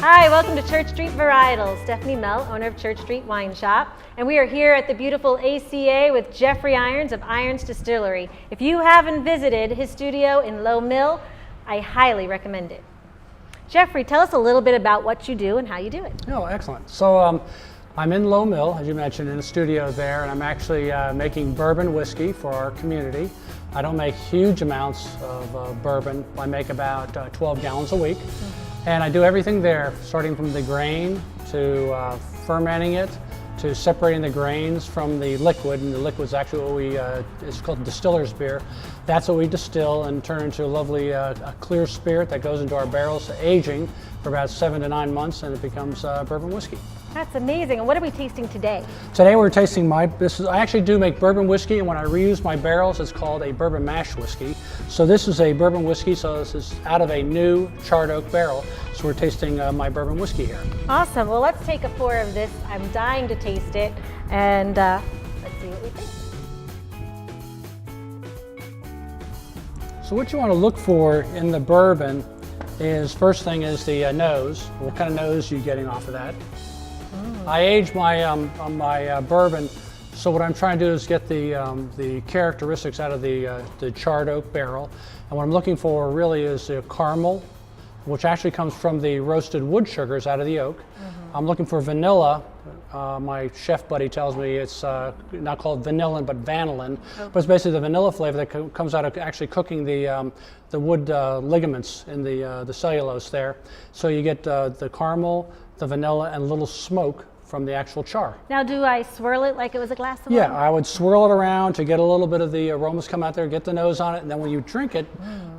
Hi, welcome to Church Street Varietals. Stephanie Mell, owner of Church Street Wine Shop, and we are here at the beautiful ACA with Jeffrey Irons of Irons Distillery. If you haven't visited his studio in Low Mill, I highly recommend it. Jeffrey, tell us a little bit about what you do and how you do it. Oh, excellent. So I'm in Low Mill, as you mentioned, in the studio there, and I'm actually making bourbon whiskey for our community. I don't make huge amounts of bourbon. I make about 12 gallons a week. And I do everything there, starting from the grain to fermenting it, to separating the grains from the liquid, and the liquid is actually what we, it's called distiller's beer. That's what we distill and turn into a lovely clear spirit that goes into our barrels, aging for about 7 to 9 months, and it becomes bourbon whiskey. That's amazing. And what are we tasting today? Today we're tasting I actually do make bourbon whiskey, and when I reuse my barrels, it's called a bourbon mash whiskey. So this is a bourbon whiskey, so this is out of a new charred oak barrel. So we're tasting my bourbon whiskey here. Awesome. Well, let's take a pour of this. I'm dying to taste it, and let's see what we think. So what you want to look for in the bourbon is, first thing is the nose. What kind of nose are you getting off of that? I age my bourbon, so what I'm trying to do is get the characteristics out of the charred oak barrel. And what I'm looking for really is the caramel, which actually comes from the roasted wood sugars out of the oak. I'm looking for vanilla. My chef buddy tells me it's not called vanillin, but vanillin. But it's basically the vanilla flavor that comes out of actually cooking the wood ligaments in the cellulose there. So you get the caramel, the vanilla, and a little smoke from the actual char. Now, do I swirl it like it was a glass of wine? Yeah, I would swirl it around to get a little bit of the aromas come out there, get the nose on it, and then when you drink it,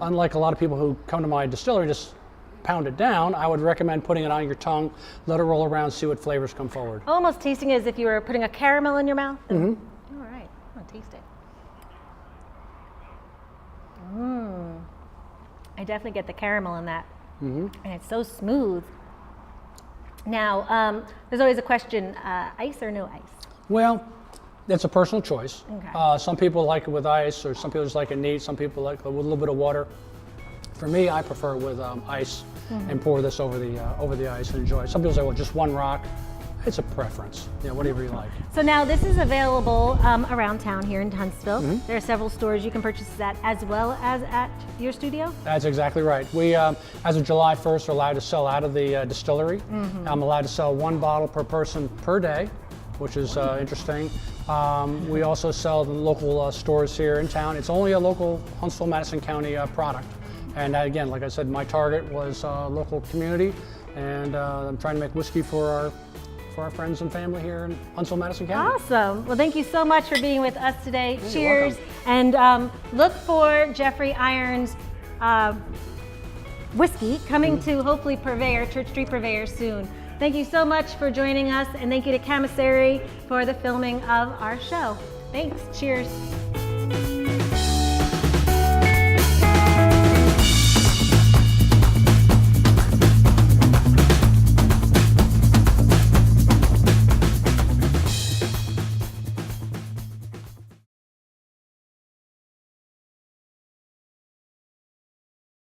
unlike a lot of people who come to my distillery, just pound it down, I would recommend putting it on your tongue, let it roll around, see what flavors come forward. Almost tasting it as if you were putting a caramel in your mouth. All right, I'm gonna taste it. I definitely get the caramel in that, and it's so smooth. Now, there's always a question, ice or no ice? Well, it's a personal choice. Okay. Some people like it with ice, or some people just like it neat. Some people like it with a little bit of water. For me, I prefer with ice, and pour this over the ice and enjoy it. Some people say, well, just one rock. It's a preference, whatever you like. So now this is available around town here in Huntsville. There are several stores you can purchase this at, as well as at your studio? That's exactly right. We, as of July 1st, are allowed to sell out of the distillery. I'm allowed to sell 1 bottle per person per day, which is interesting. We also sell the local stores here in town. It's only a local Huntsville, Madison County product. And again, like I said, my target was local community, and I'm trying to make whiskey for our friends and family here in Huntsville, Madison County. Awesome. Well, thank you so much for being with us today. You're Cheers. welcome. And look for Jeffrey Irons whiskey coming to hopefully Purveyor, Church Street Purveyor soon. Thank you so much for joining us, and thank you to Commissary for the filming of our show. Thanks. Cheers.